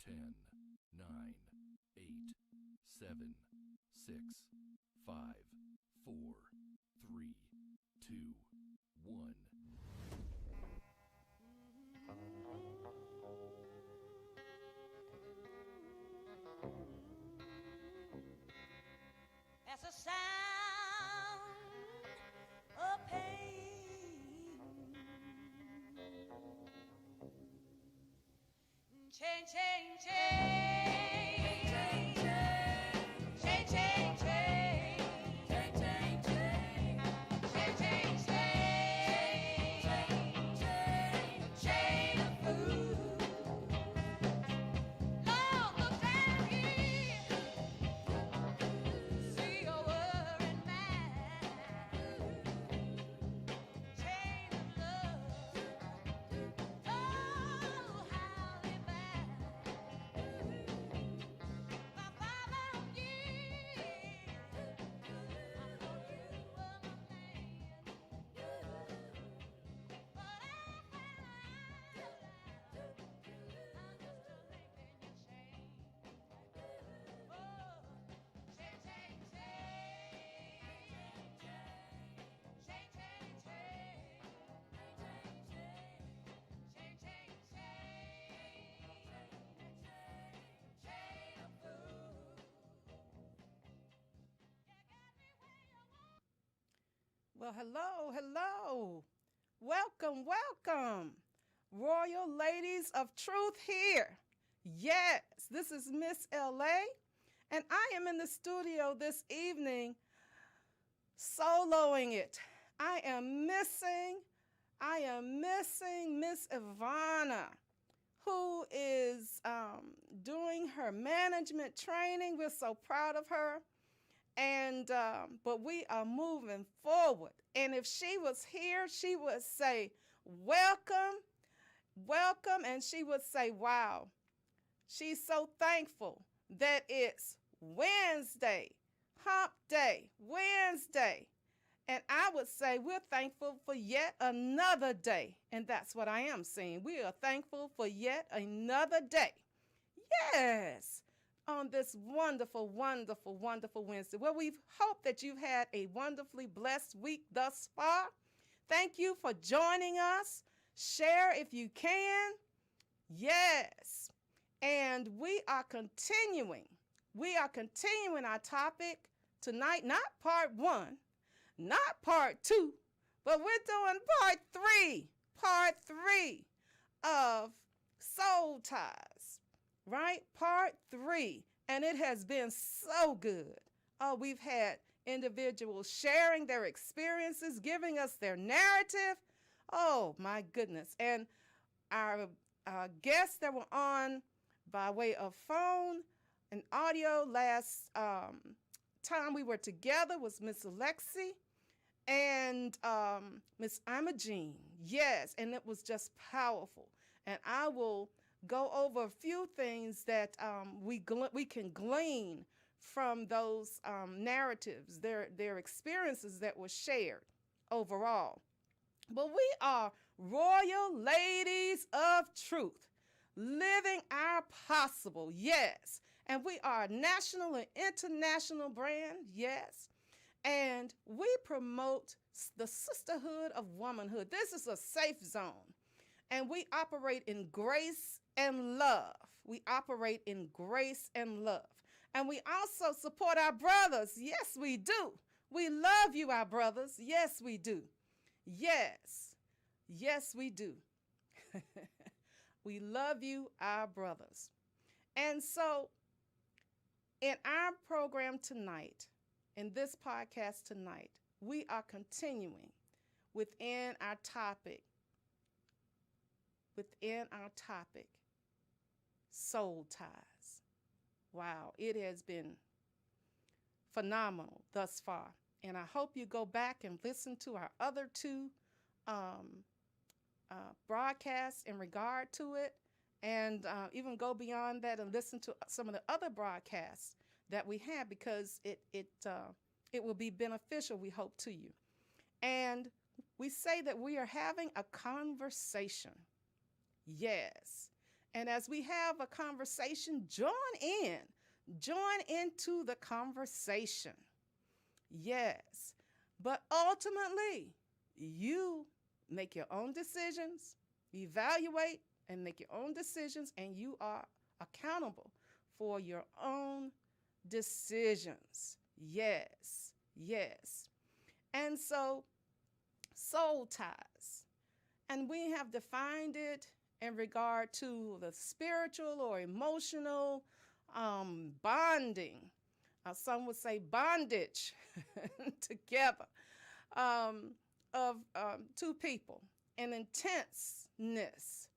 10, 9, 8, 7, 6, 5, 4, 3, 2, 1. That's a sound of pain. Change, change, change. Change, change, change. Change, change, change. Change, change, change. Change, change, change. Change of food. Lord, look down here. See your worried mind. Chain of love. Oh, how they bind. My father years. I thought you were my man. But I found out I'm just a link in your chain. Oh, change, change, change. Change, change, change. Change, change, change. Change of food. You got me where you want. Well, hello, hello. Welcome, welcome. Royal Ladies of Truth here. Yes, this is Miss LA, and I am in the studio this evening soloing it. I am missing Miss Ivana, who is doing her management training. We're so proud of her. And but we are moving forward. And if she was here, she would say, welcome, welcome. And she would say, wow, she's so thankful that it's Wednesday, hump day, Wednesday. And I would say we're thankful for yet another day. And that's what I am saying. We are thankful for yet another day. Yes, on this wonderful, wonderful, wonderful Wednesday. Well, we hope that you've had a wonderfully blessed week thus far. Thank you for joining us. Share if you can. Yes. And we are continuing. We are continuing our topic tonight, not part one, not part two, but we're doing part three of Soul Ties. Right? Part 3. And it has been so good. Oh, we've had individuals sharing their experiences, giving us their narrative. Oh, my goodness. And our guests that were on by way of phone and audio last time we were together was Miss Alexi and Miss Imogene. Yes, and it was just powerful. And I will go over a few things that we can glean from those narratives, their experiences that were shared overall. But we are Royal Ladies of Truth, living our possible, yes. And we are a national and international brand, yes. And we promote the sisterhood of womanhood. This is a safe zone. And we operate in grace and love. We operate in grace and love. And we also support our brothers. Yes, we do. We love you, our brothers. Yes, we do. Yes. Yes, we do. We love you, our brothers. And so in our program tonight, in this podcast tonight, we are continuing within our topic, soul ties. Wow, it has been phenomenal thus far. And I hope you go back and listen to our other two broadcasts in regard to it, and even go beyond that and listen to some of the other broadcasts that we have, because it will be beneficial, we hope, to you. And we say that we are having a conversation. Yes. And as we have a conversation, in. Join into the conversation. Yes. But ultimately, you make your own decisions, evaluate and make your own decisions, and you are accountable for your own decisions. Yes. Yes. And so, soul ties. And we have defined it in regard to the spiritual or emotional bonding. Some would say bondage together of two people, an intenseness,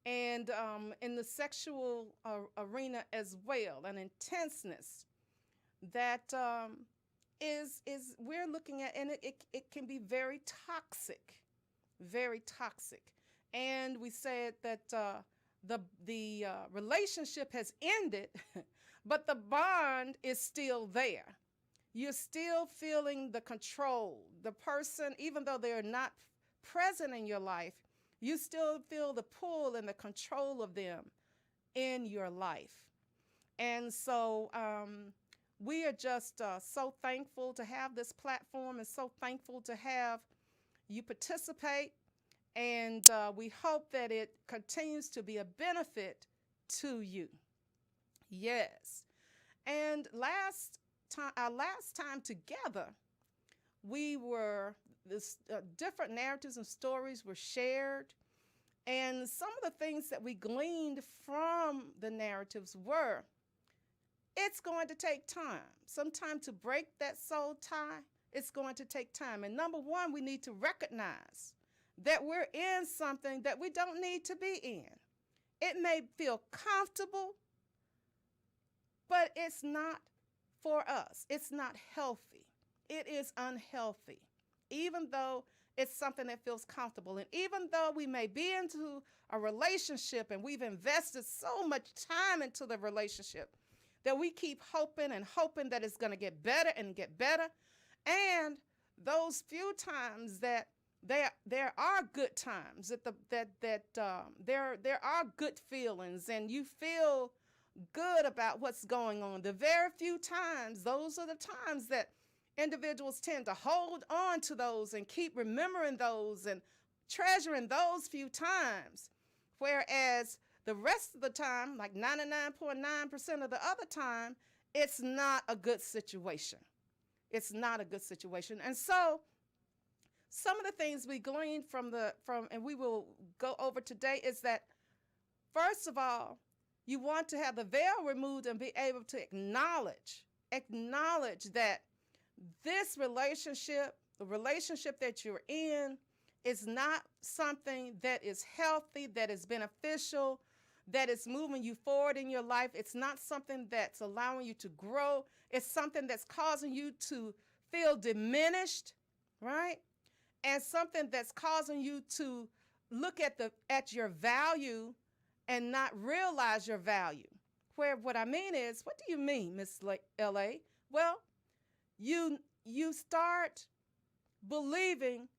and in the sexual arena as well, an intenseness that is we're looking at, and it can be very toxic, very toxic. And we said that the relationship has ended, but the bond is still there. You're still feeling the control. The person, even though they're not present in your life, you still feel the pull and the control of them in your life. And so we are just so thankful to have this platform and so thankful to have you participate. And we hope that it continues to be a benefit to you. Yes. And our last time together, different narratives and stories were shared. And some of the things that we gleaned from the narratives were, it's going to take time. Sometime to break that soul tie, it's going to take time. And number one, we need to recognize that we're in something that we don't need to be in. It may feel comfortable, but it's not for us. It's not healthy. It is unhealthy, even though it's something that feels comfortable. And even though we may be into a relationship and we've invested so much time into the relationship that we keep hoping and hoping that it's going to get better and get better. And those few times that there are good times, there are good feelings, and you feel good about what's going on. The very few times, those are the times that individuals tend to hold on to those and keep remembering those and treasuring those few times. Whereas the rest of the time, like 99.9% of the other time, it's not a good situation. It's not a good situation. And so some of the things we gleaned from and we will go over today is that, first of all, you want to have the veil removed and be able to acknowledge that this relationship, the relationship that you're in, is not something that is healthy, that is beneficial, that is moving you forward in your life. It's not something that's allowing you to grow. It's something that's causing you to feel diminished, right? And something that's causing you to look at your value and not realize your value. Where what I mean is, what do you mean, Miss L.A.? Well, you start believing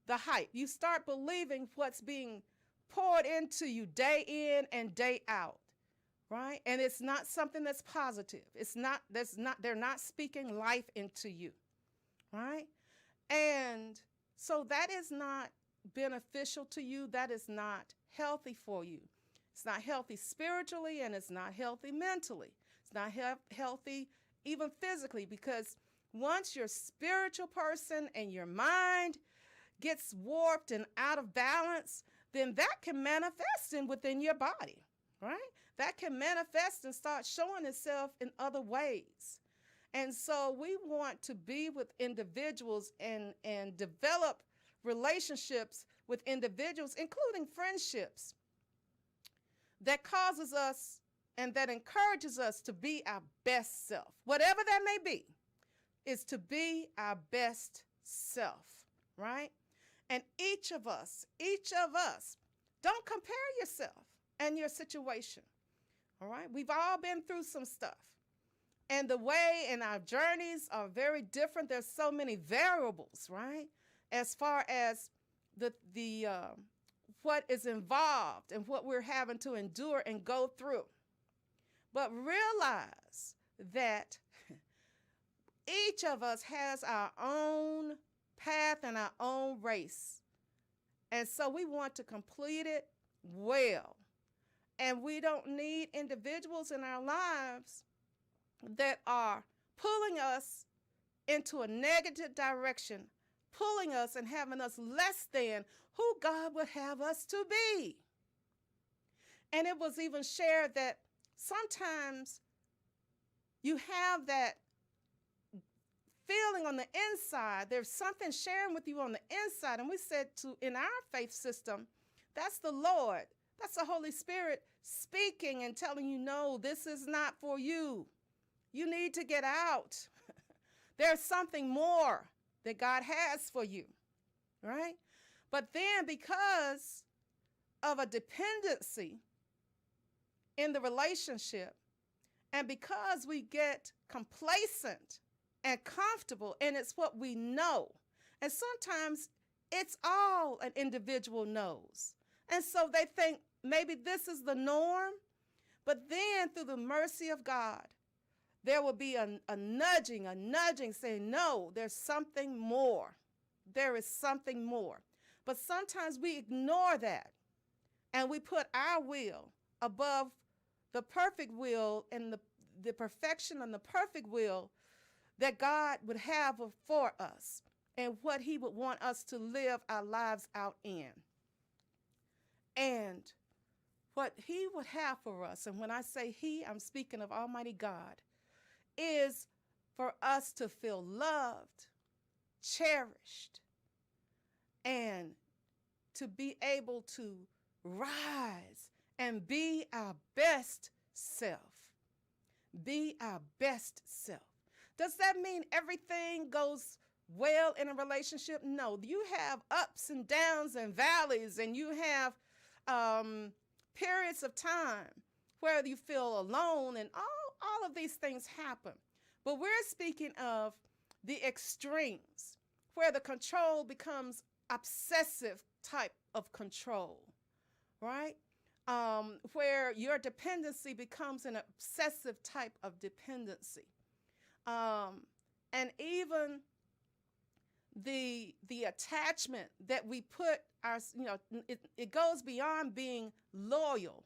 the hype. You start believing what's being poured into you day in and day out, right? And it's not something that's positive. They're not speaking life into you, right? And so that is not beneficial to you. That is not healthy for you. It's not healthy spiritually, and it's not healthy mentally. It's not healthy even physically, because once your spiritual person and your mind gets warped and out of balance, then that can manifest within your body, right? That can manifest and start showing itself in other ways. And so we want to be with individuals and develop relationships with individuals, including friendships, that causes us and that encourages us to be our best self. Whatever that may be, is to be our best self, right? And each of us, don't compare yourself and your situation, all right? We've all been through some stuff. And the way and our journeys are very different. There's so many variables, right? As far as what is involved and what we're having to endure and go through. But realize that each of us has our own path and our own race. And so we want to complete it well. And we don't need individuals in our lives that are pulling us into a negative direction, pulling us and having us less than who God would have us to be. And it was even shared that sometimes you have that feeling on the inside. There's something sharing with you on the inside. And we said in our faith system, that's the Lord. That's the Holy Spirit speaking and telling you, no, this is not for you. You need to get out. There's something more that God has for you, right? But then because of a dependency in the relationship, and because we get complacent and comfortable, and it's what we know, and sometimes it's all an individual knows. And so they think maybe this is the norm, but then through the mercy of God, there will be a nudging saying, no, there's something more. There is something more. But sometimes we ignore that and we put our will above the perfect will and the perfection and the perfect will that God would have for us and what he would want us to live our lives out in. And what he would have for us, and when I say he, I'm speaking of Almighty God, is for us to feel loved, cherished, and to be able to rise and be our best self. Be our best self. Does that mean everything goes well in a relationship? No, you have ups and downs and valleys, and you have periods of time where you feel alone, and all of these things happen. But we're speaking of the extremes where the control becomes obsessive type of control, right? Where your dependency becomes an obsessive type of dependency. And even the attachment that we put it goes beyond being loyal.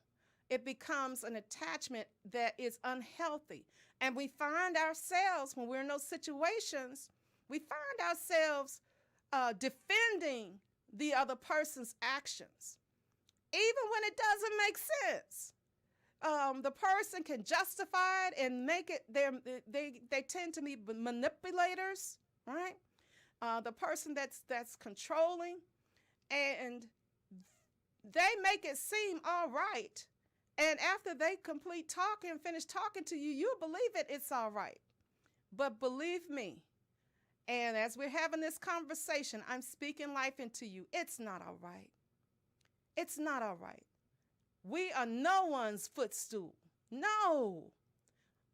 It becomes an attachment that is unhealthy. And we find ourselves, when we're in those situations, we find ourselves defending the other person's actions, even when it doesn't make sense. The person can justify it and make it, they tend to be manipulators, right? The person that's controlling, and they make it seem all right. And after they finish talking to you, you believe it's all right. But believe me, and as we're having this conversation, I'm speaking life into you. It's not all right. It's not all right. We are no one's footstool. No.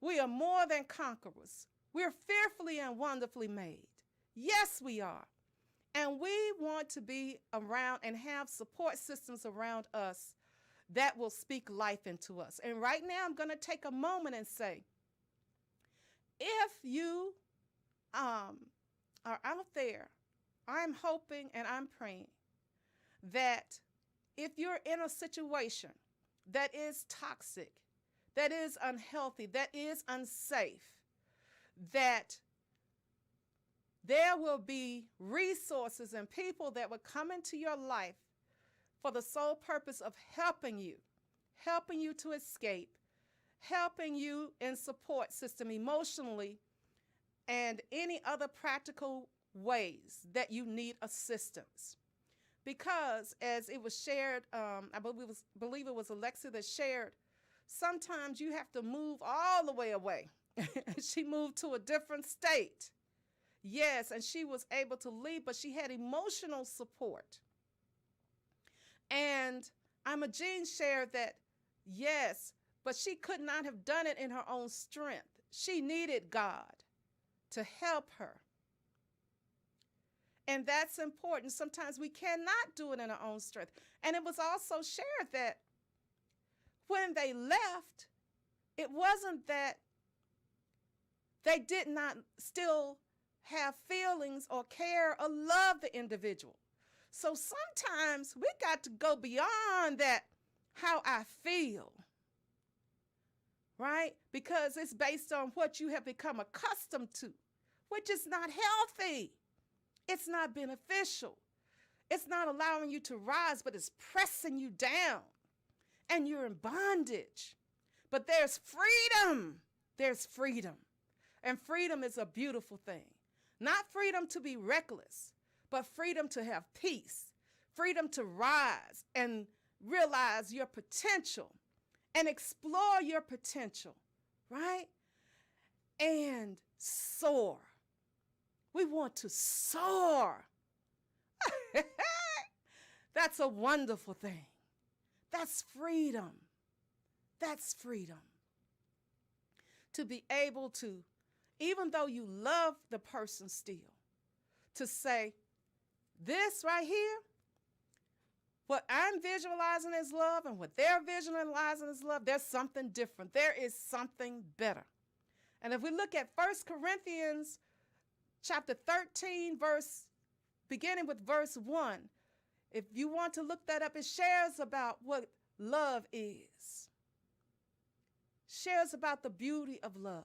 We are more than conquerors. We're fearfully and wonderfully made. Yes, we are. And we want to be around and have support systems around us that will speak life into us. And right now, I'm going to take a moment and say, if you are out there, I'm hoping and I'm praying that if you're in a situation that is toxic, that is unhealthy, that is unsafe, that there will be resources and people that will come into your life for the sole purpose of helping you to escape, helping you in support system emotionally, and any other practical ways that you need assistance. Because as it was shared, I believe it was Alexa that shared, sometimes you have to move all the way away. She moved to a different state. Yes, and she was able to leave, but she had emotional support. And Imogene shared that, yes, but she could not have done it in her own strength. She needed God to help her. And that's important. Sometimes we cannot do it in our own strength. And it was also shared that when they left, it wasn't that they did not still have feelings or care or love the individual. So sometimes we got to go beyond that, how I feel, right? Because it's based on what you have become accustomed to, which is not healthy. It's not beneficial. It's not allowing you to rise, but it's pressing you down, and you're in bondage. But there's freedom. There's freedom. And freedom is a beautiful thing. Not freedom to be reckless, but freedom to have peace, freedom to rise and realize your potential and explore your potential, right? And soar. We want to soar. That's a wonderful thing. That's freedom. That's freedom. To be able to, even though you love the person still, to say, this right here, what I'm visualizing as love and what they're visualizing as love, there's something different. There is something better. And if we look at 1 Corinthians chapter 13, beginning with verse 1, if you want to look that up, it shares about what love is. Shares about the beauty of love.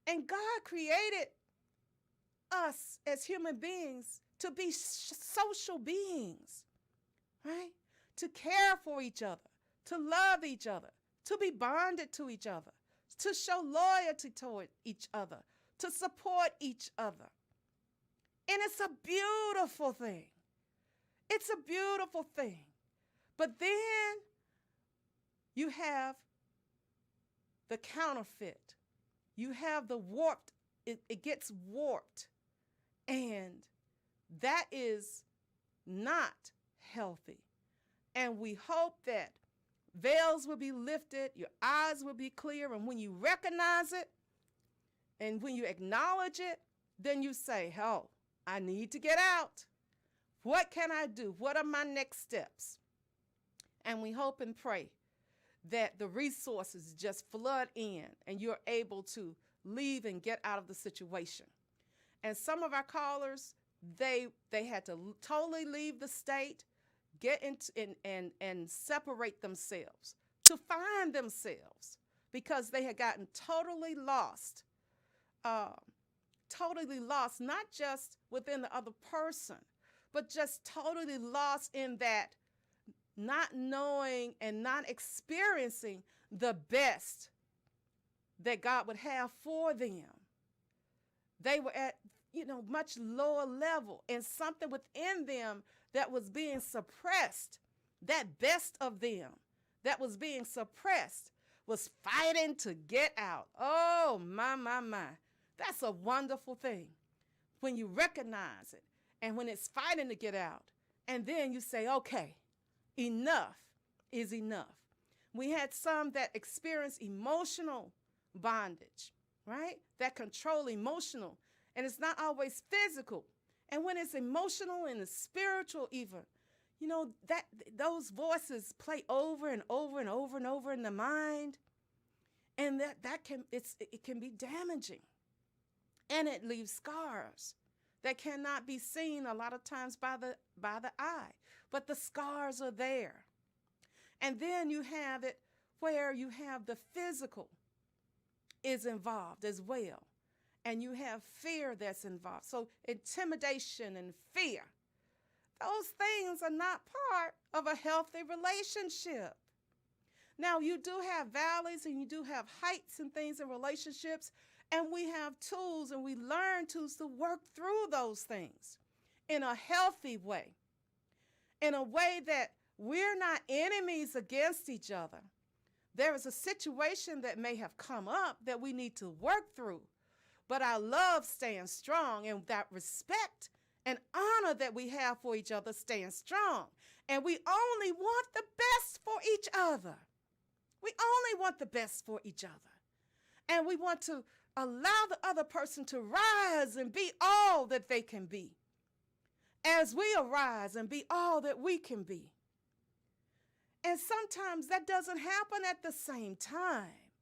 And God created us as human beings to be social beings, right? To care for each other, to love each other, to be bonded to each other, to show loyalty toward each other, to support each other. And it's a beautiful thing. It's a beautiful thing. But then you have the counterfeit. You have the warped. It gets warped. And that is not healthy. And we hope that veils will be lifted, your eyes will be clear, and when you recognize it and when you acknowledge it, then you say, oh, I need to get out. What can I do? What are my next steps? And we hope and pray that the resources just flood in and you're able to leave and get out of the situation. And some of our callers, they had to totally leave the state, get into and separate themselves to find themselves because they had gotten totally lost, not just within the other person, but just totally lost in that not knowing and not experiencing the best that God would have for them. They were at, much lower level, and something within them that was being suppressed, that best of them that was being suppressed was fighting to get out. Oh, my. That's a wonderful thing when you recognize it and when it's fighting to get out. And then you say, okay, enough is enough. We had some that experienced emotional bondage, right? That control emotional. And it's not always physical. And when it's emotional and it's spiritual even, that those voices play over and over and over and over in the mind. And it can be damaging. And it leaves scars that cannot be seen a lot of times by the eye. But the scars are there. And then you have it where you have the physical is involved as well. And you have fear that's involved. So intimidation and fear, those things are not part of a healthy relationship. Now, you do have valleys and you do have heights and things in relationships, and we have tools and we learn tools to work through those things in a healthy way, in a way that we're not enemies against each other. There is a situation that may have come up that we need to work through. But our love stands strong, and that respect and honor that we have for each other stands strong. And we only want the best for each other. We only want the best for each other. And we want to allow the other person to rise and be all that they can be. as we arise and be all that we can be. And sometimes that doesn't happen at the same time.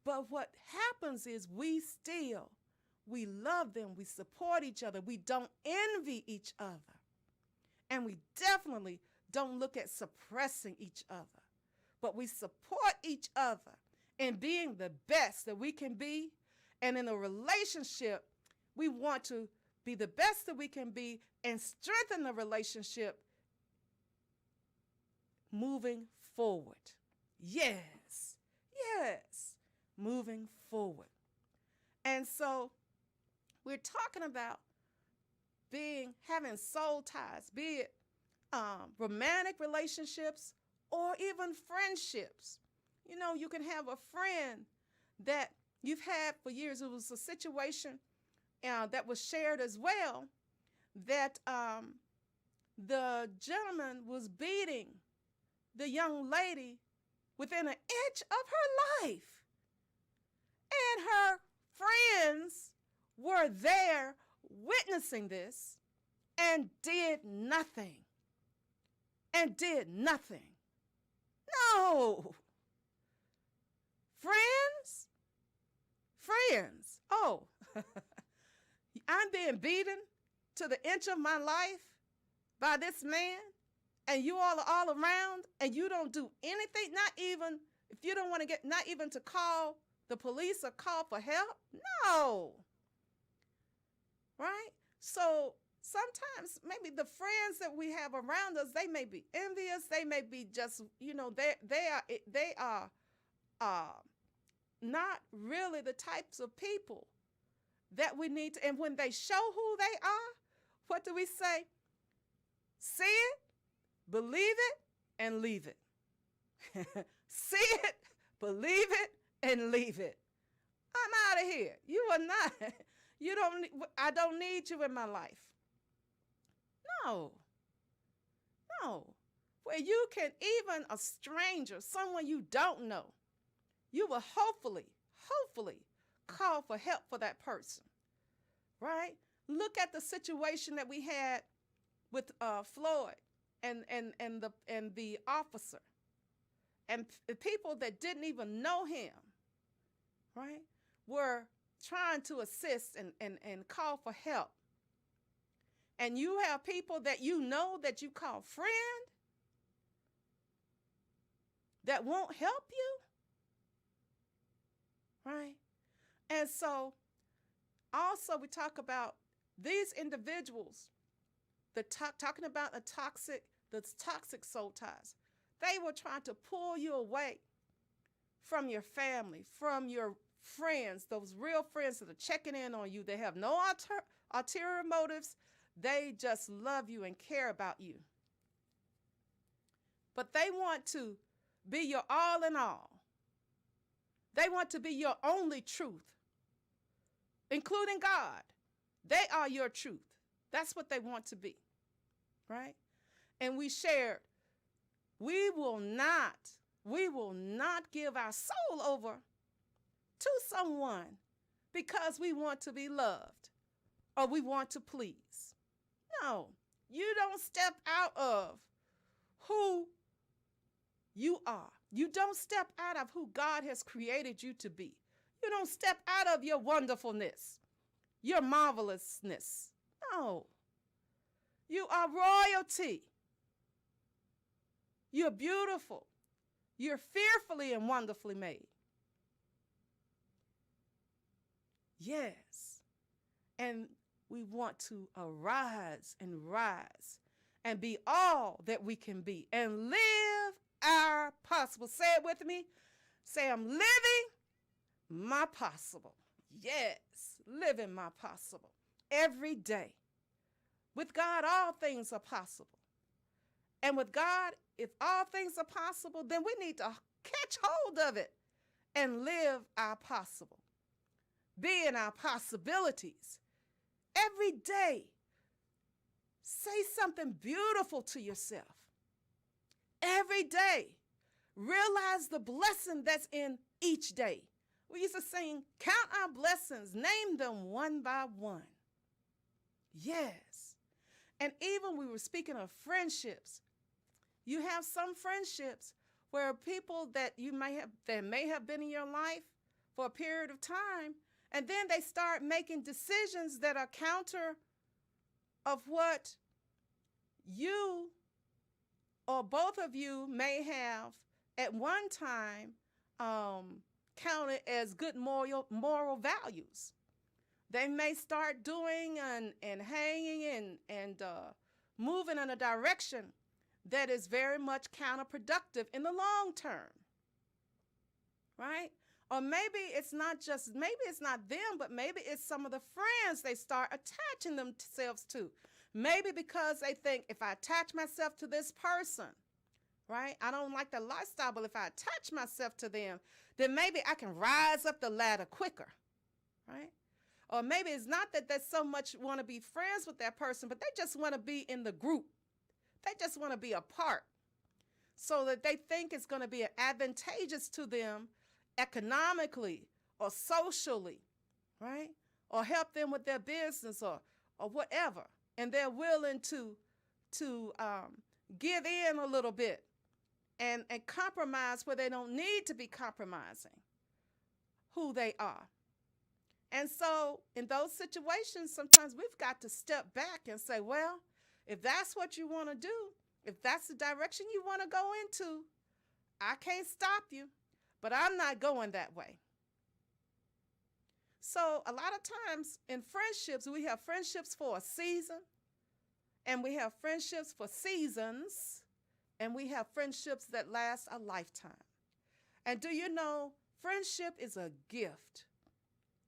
But what happens is we love them, we support each other, we don't envy each other. And we definitely don't look at suppressing each other, but we support each other in being the best that we can be. And in a relationship, we want to be the best that we can be and strengthen the relationship moving forward. Yes, moving forward. And so we're talking about having soul ties, be it romantic relationships or even friendships. You know, you can have a friend that you've had for years. It was a situation that was shared as well, that the gentleman was beating the young lady within an inch of her life. And her friends were there witnessing this and did nothing. No. Friends. Oh, I'm being beaten to the inch of my life by this man, and you all are all around, and you don't do anything, not even, if you don't want to get, not even to call the police or call for help? No. Right? So sometimes maybe the friends that we have around us, they may be envious. They may be just, you know, they are not really the types of people that we need to. And when they show who they are, what do we say? See it, believe it, and leave it. See it, believe it, and leave it. I'm out of here. You are not. I don't need you in my life. No. Where you can, even a stranger, someone you don't know, you will hopefully call for help for that person. Right? Look at the situation that we had with Floyd and the officer, and people that didn't even know him, right, were trying to assist and call for help. And you have people that you know that you call friend that won't help you, right? And so also we talk about these individuals, talking about the toxic soul ties. They were trying to pull you away from your family, from your friends, those real friends that are checking in on you. They have no ulterior motives. They just love you and care about you. But they want to be your all in all. They want to be your only truth, including God. They are your truth. That's what they want to be, right? And we shared, we will not give our soul over to someone because we want to be loved or we want to please. No, you don't step out of who you are. You don't step out of who God has created you to be. You don't step out of your wonderfulness, your marvelousness. No. You are royalty. You're beautiful. You're fearfully and wonderfully made. Yes. And we want to arise and be all that we can be and live our possible. Say it with me. Say, I'm living my possible. Yes, living my possible every day. With God, all things are possible. And with God, if all things are possible, then we need to catch hold of it and live our possible. Be in our possibilities. Every day, say something beautiful to yourself. Every day, realize the blessing that's in each day. We used to sing, count our blessings, name them one by one. Yes. And even we were speaking of friendships. You have some friendships where people that may have been in your life for a period of time, and then they start making decisions that are counter of what you or both of you may have at one time counted as good moral values. They may start doing and hanging and moving in a direction that is very much counterproductive in the long term, right? Or maybe it's not them, but maybe it's some of the friends they start attaching themselves to. Maybe because they think, if I attach myself to this person, right, I don't like the lifestyle, but if I attach myself to them, then maybe I can rise up the ladder quicker, right? Or maybe it's not that they so much want to be friends with that person, but they just want to be in the group. They just want to be a part, so that they think it's going to be advantageous to them economically or socially, right? Or help them with their business or whatever. And they're willing to give in a little bit and compromise where they don't need to be compromising who they are. And so in those situations, sometimes we've got to step back and say, well, if that's what you want to do, if that's the direction you want to go into, I can't stop you, but I'm not going that way. So a lot of times in friendships, we have friendships for a season, and we have friendships for seasons, and we have friendships that last a lifetime. And do you know, friendship is a gift.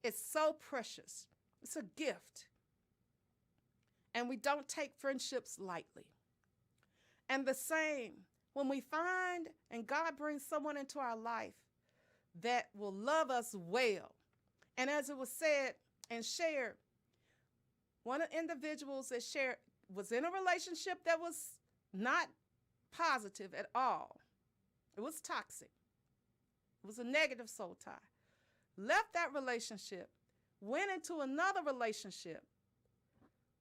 It's so precious. It's a gift. And we don't take friendships lightly. And the same, when we find and God brings someone into our life that will love us well. And as it was said and shared, one of the individuals that shared was in a relationship that was not positive at all. It was toxic. It was a negative soul tie. Left that relationship, went into another relationship,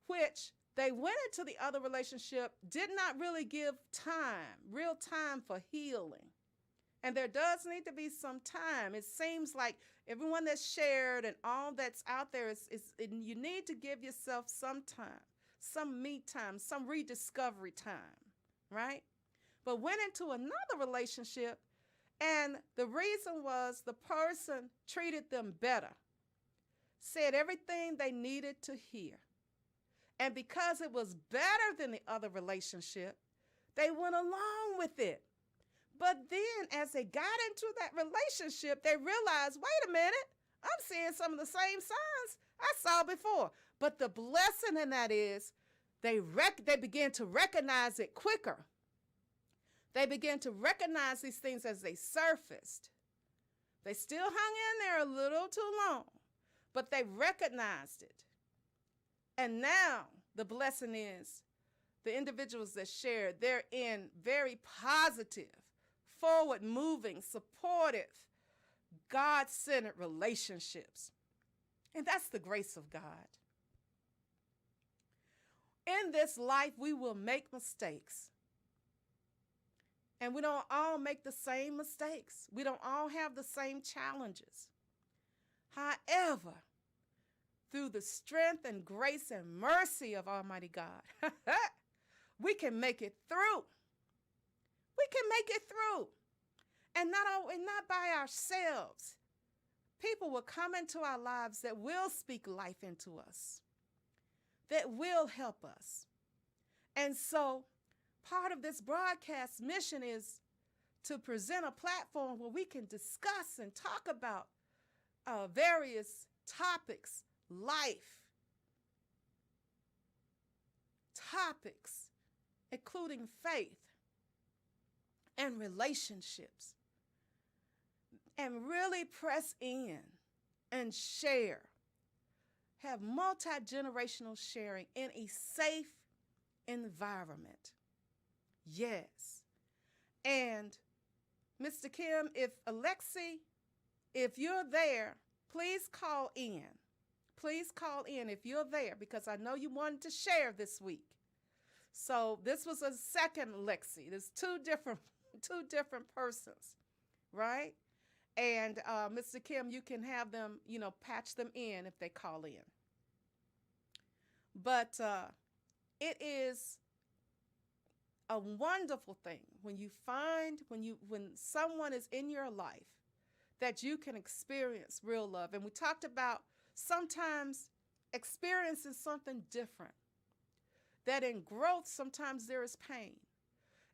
which they went into the other relationship, did not really give real time for healing. And there does need to be some time. It seems like everyone that's shared and all that's out there you need to give yourself some time, some me time, some rediscovery time, right? But went into another relationship, and the reason was the person treated them better, said everything they needed to hear. And because it was better than the other relationship, they went along with it. But then as they got into that relationship, they realized, wait a minute, I'm seeing some of the same signs I saw before. But the blessing in that is they began to recognize it quicker. They began to recognize these things as they surfaced. They still hung in there a little too long, but they recognized it. And now the blessing is the individuals that shared, they're in very positive, forward-moving, supportive, God-centered relationships. And that's the grace of God. In this life, we will make mistakes. And we don't all make the same mistakes. We don't all have the same challenges. However, through the strength and grace and mercy of Almighty God, we can make it through. We can make it through. And not by ourselves. People will come into our lives that will speak life into us, that will help us. And so part of this broadcast mission is to present a platform where we can discuss and talk about various topics, life topics, including faith and relationships, and really press in and share, have multi-generational sharing in a safe environment. Yes. And Mr. Kim, if you're there, please call in. Please call in if you're there, because I know you wanted to share this week. So this was a second Lexi. There's two different persons, right? And Mr. Kim, you can have them, patch them in if they call in. But it is a wonderful thing when you find when someone is in your life that you can experience real love. And we talked about sometimes experiencing something different. That in growth, sometimes there is pain.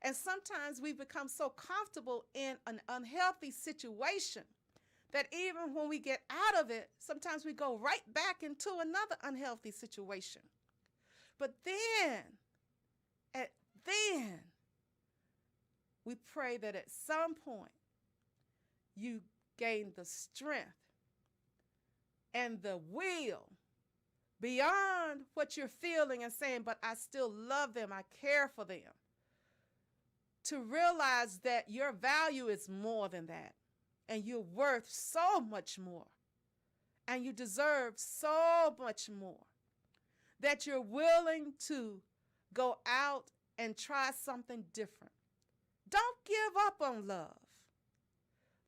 And sometimes we become so comfortable in an unhealthy situation that even when we get out of it, sometimes we go right back into another unhealthy situation. But then we pray that at some point you gain the strength and the will beyond what you're feeling and saying, but I still love them, I care for them, to realize that your value is more than that, and you're worth so much more, and you deserve so much more, that you're willing to go out and try something different. Don't give up on love.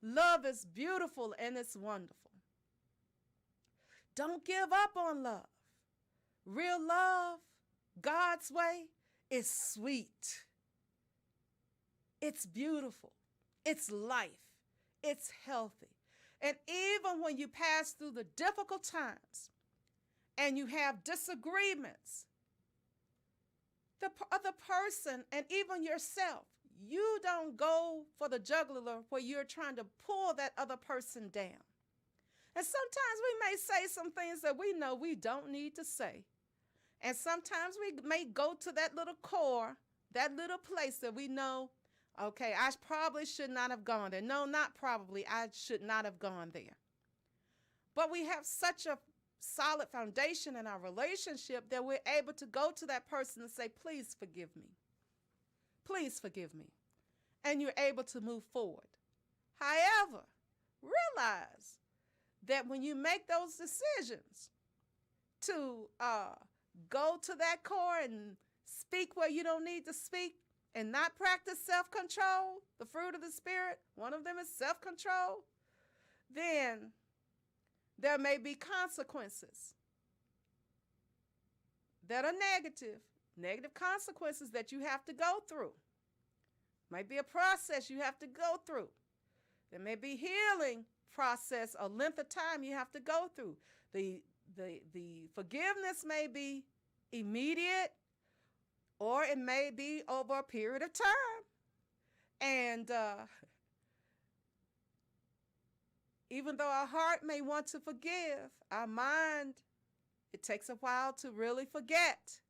Love is beautiful and it's wonderful. Don't give up on love. Real love, God's way, is sweet. It's beautiful. It's life. It's healthy. And even when you pass through the difficult times and you have disagreements, the other person and even yourself, you don't go for the jugular where you're trying to pull that other person down. And sometimes we may say some things that we know we don't need to say. And sometimes we may go to that little core, that little place that we know, okay, I probably should not have gone there. No, not probably. I should not have gone there. But we have such a solid foundation in our relationship that we're able to go to that person and say, please forgive me. Please forgive me. And you're able to move forward. However, realize that when you make those decisions to go to that core and speak where you don't need to speak and not practice self-control, the fruit of the Spirit, one of them is self-control, then there may be consequences that are negative consequences that you have to go through. Might be a process you have to go through. There may be healing process, a length of time you have to go through. The forgiveness may be immediate, or it may be over a period of time. And even though our heart may want to forgive, our mind, it takes a while to really forget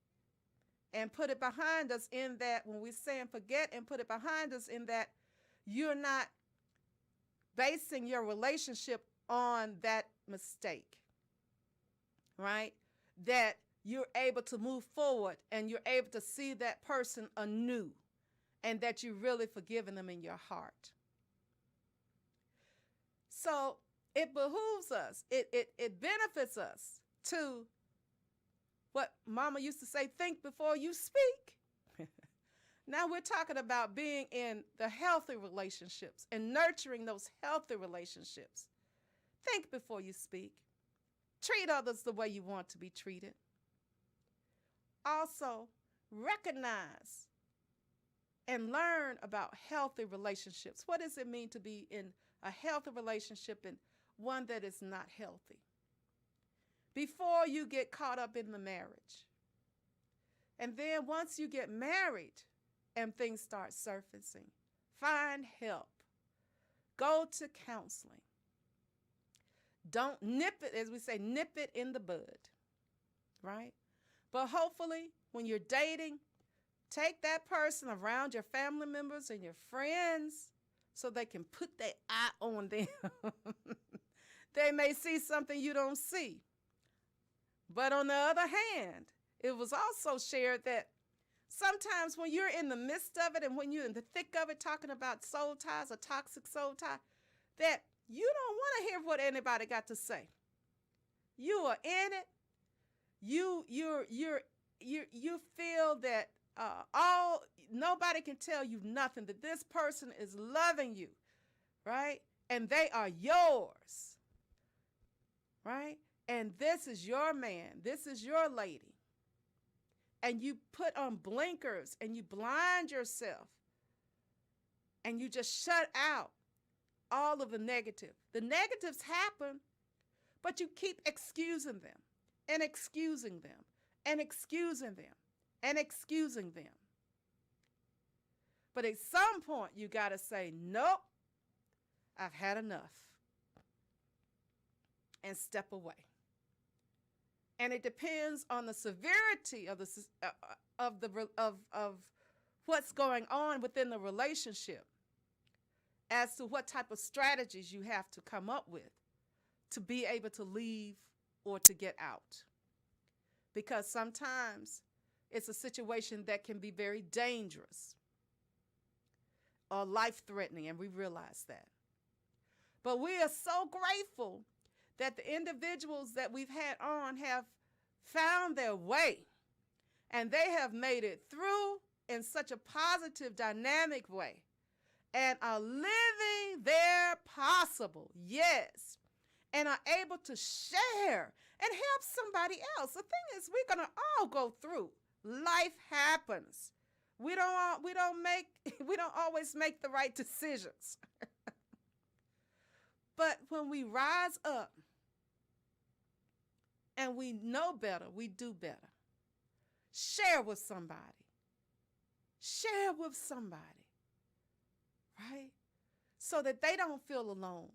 and put it behind us, in that when we're saying forget and put it behind us, in that you're not basing your relationship on that mistake, right? That you're able to move forward and you're able to see that person anew, and that you've really forgiven them in your heart. So it behooves us, it benefits us to, what Mama used to say, think before you speak. Now we're talking about being in the healthy relationships and nurturing those healthy relationships. Think before you speak. Treat others the way you want to be treated. Also, recognize and learn about healthy relationships. What does it mean to be in a healthy relationship and one that is not healthy? Before you get caught up in the marriage. And then once you get married and things start surfacing, find help. Go to counseling. Don't nip it, as we say, nip it in the bud, right? But hopefully, when you're dating, take that person around your family members and your friends so they can put their eye on them. They may see something you don't see. But on the other hand, it was also shared that sometimes when you're in the midst of it and when you're in the thick of it, talking about soul ties, a toxic soul tie, that you don't want to hear what anybody got to say. You are in it. You feel that all nobody can tell you nothing, that this person is loving you, right? And they are yours, right? And this is your man, this is your lady. And you put on blinkers and you blind yourself and you just shut out all of the negative. The negatives happen, but you keep excusing them and excusing them and excusing them and excusing them. But at some point, you got to say, nope, I've had enough, and step away. And it depends on the severity of of what's going on within the relationship as to what type of strategies you have to come up with to be able to leave or to get out. Because sometimes it's a situation that can be very dangerous or life-threatening, and we realize that. But we are so grateful that the individuals that we've had on have found their way, and they have made it through in such a positive, dynamic way, and are living their possible, yes, and are able to share and help somebody else. The thing is, we're gonna all go through. Life happens. We don't always make the right decisions. But when we rise up and we know better, we do better. Share with somebody. Share with somebody, right? So that they don't feel alone.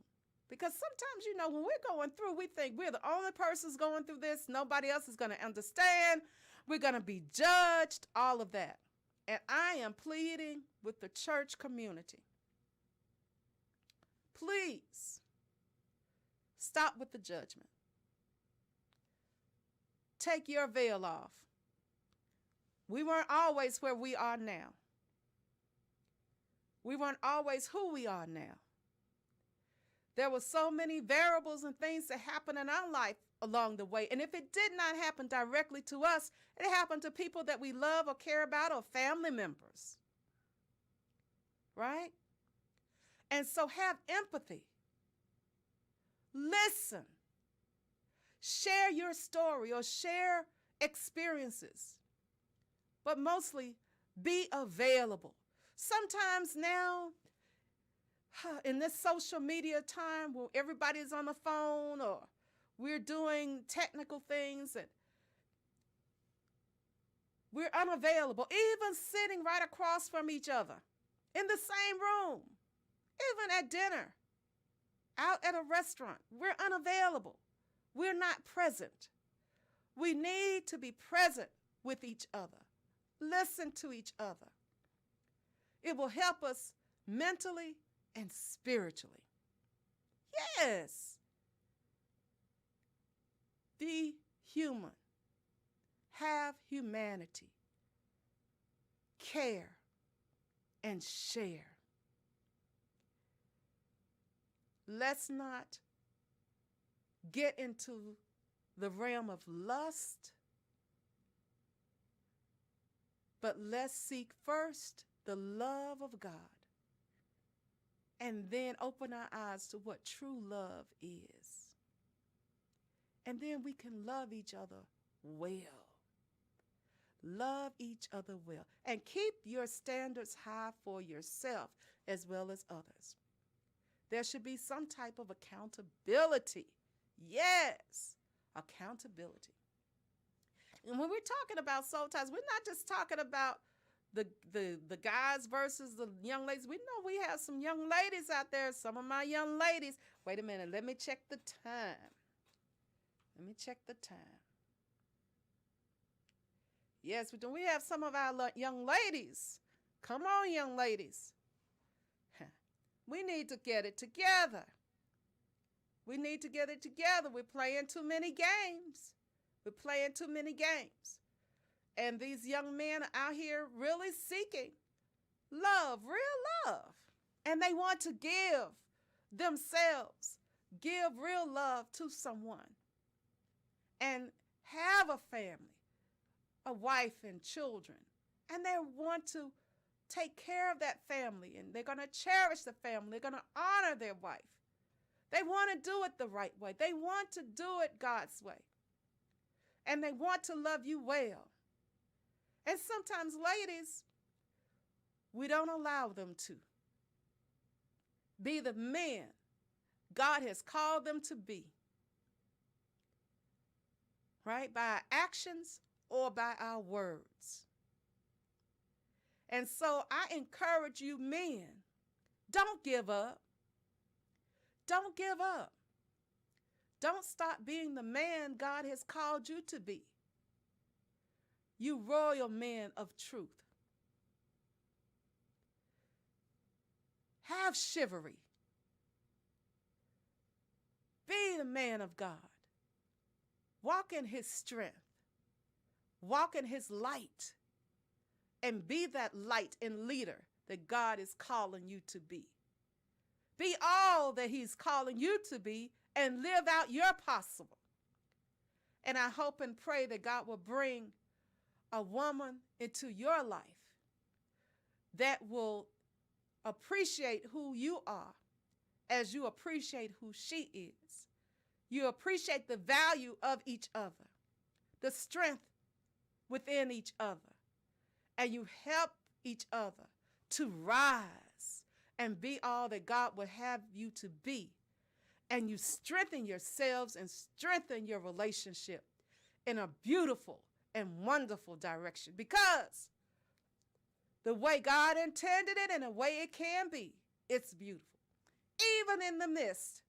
Because sometimes, when we're going through, we think we're the only persons going through this. Nobody else is going to understand. We're going to be judged, all of that. And I am pleading with the church community. Please stop with the judgment. Take your veil off. We weren't always where we are now. We weren't always who we are now. There were so many variables and things that happened in our life along the way. And if it did not happen directly to us, it happened to people that we love or care about or family members. Right? And so have empathy. Listen. Share your story or share experiences. But mostly be available. Sometimes now, in this social media time where everybody's on the phone or we're doing technical things and we're unavailable, even sitting right across from each other in the same room, even at dinner, out at a restaurant, we're unavailable. We're not present. We need to be present with each other. Listen to each other. It will help us mentally and spiritually. Yes. Be human. Have humanity. Care and share. Let's not get into the realm of lust, but let's seek first the love of God and then open our eyes to what true love is. And then we can love each other well. Love each other well. And keep your standards high for yourself as well as others. There should be some type of accountability. Yes, accountability. And when we're talking about soul ties, we're not just talking about the guys versus the young ladies. We know we have some young ladies out there. Some of my young ladies. Wait a minute. Let me check the time. Yes, we do. We have some of our young ladies. Come on, young ladies. We need to get it together. We're playing too many games. And these young men are out here really seeking love, real love. And they want to give themselves, give real love to someone. And have a family, a wife and children, and they want to take care of that family, and they're going to cherish the family. They're going to honor their wife. They want to do it the right way. They want to do it God's way. And they want to love you well. And sometimes, ladies, we don't allow them to be the men God has called them to be, right? By our actions or by our words. And so I encourage you, men, don't give up. Don't give up. Don't stop being the man God has called you to be. You royal men of truth. Have chivalry. Be the man of God. Walk in his strength. Walk in his light. And be that light and leader that God is calling you to be. Be all that he's calling you to be and live out your possible. And I hope and pray that God will bring a woman into your life that will appreciate who you are as you appreciate who she is. You appreciate the value of each other, the strength within each other, and you help each other to rise and be all that God would have you to be. And you strengthen yourselves and strengthen your relationship in a beautiful and wonderful direction, because the way God intended it and the way it can be, it's beautiful. Even in the midst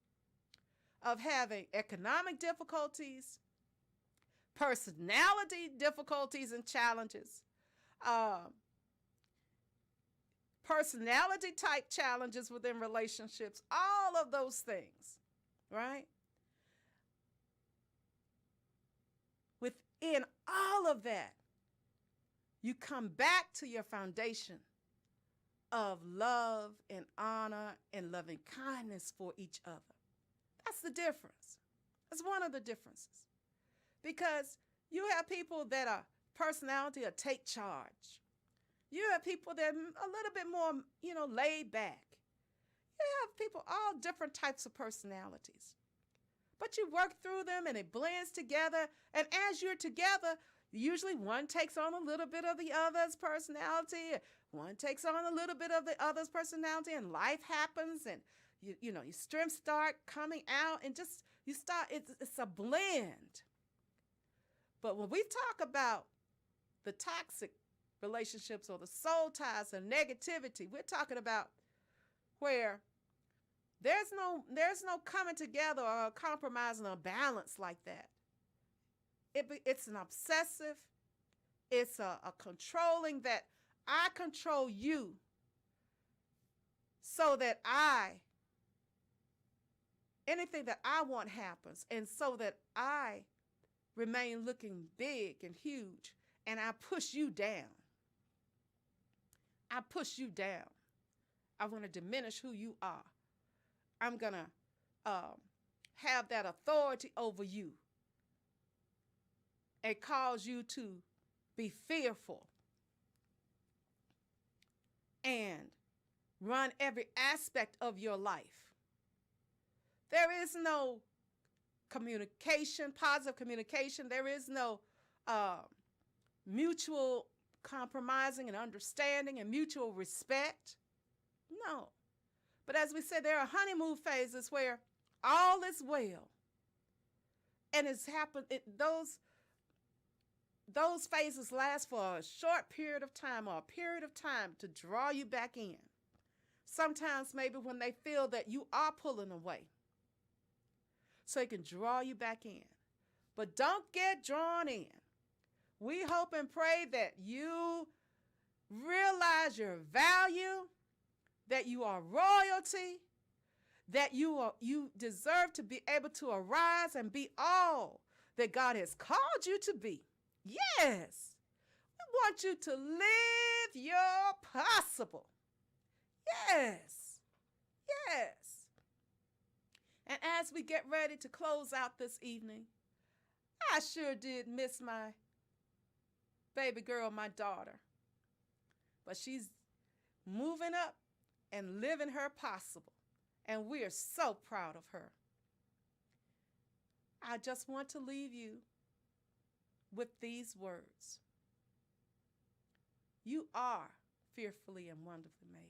of having economic difficulties, personality difficulties and challenges, personality type challenges within relationships, all of those things, right? Within all of that, you come back to your foundation of love and honor and loving kindness for each other. That's the difference. That's one of the differences. Because you have people that are personality or take charge. You have people that are a little bit more, laid back. You have people, all different types of personalities. But you work through them and it blends together. And as you're together, usually one takes on a little bit of the other's personality. One takes on a little bit of the other's personality, and life happens, and your strengths start coming out, and just it's a blend. But when we talk about the toxic relationships or the soul ties and negativity, we're talking about where there's no coming together or a compromise and a balance like that. It's an obsessive, it's a controlling that I control you so that anything that I want happens, and so that I remain looking big and huge, and I push you down. I push you down. I want to diminish who you are. I'm going to have that authority over you and cause you to be fearful and run every aspect of your life. There is no communication, positive communication. There is no mutual compromising and understanding and mutual respect. No. But as we said, there are honeymoon phases where all is well. And it's happened, those phases last for a short period of time, or a period of time to draw you back in. Sometimes maybe when they feel that you are pulling away, so it can draw you back in. But don't get drawn in. We hope and pray that you realize your value, that you are royalty, that you deserve to be able to arise and be all that God has called you to be. Yes, we want you to live your possible. Yes, yes. And as we get ready to close out this evening, I sure did miss my baby girl, my daughter. but she's moving up and living her possible. And we are so proud of her. I just want to leave you with these words. You are fearfully and wonderfully made.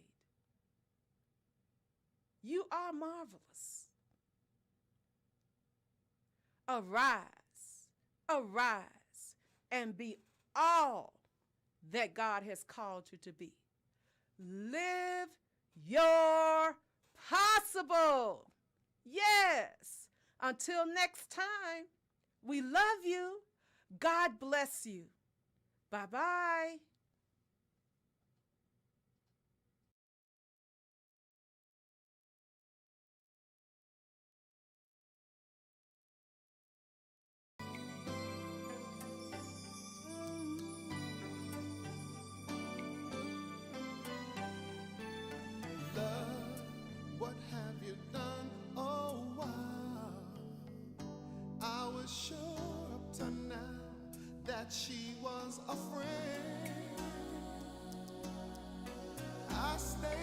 You are marvelous. Arise, arise, and be all that God has called you to be. Live your possible. Yes. Until next time, we love you. God bless you. Bye-bye. Love, what have you done? Oh, wow. I was sure up to now that she was a friend. I stayed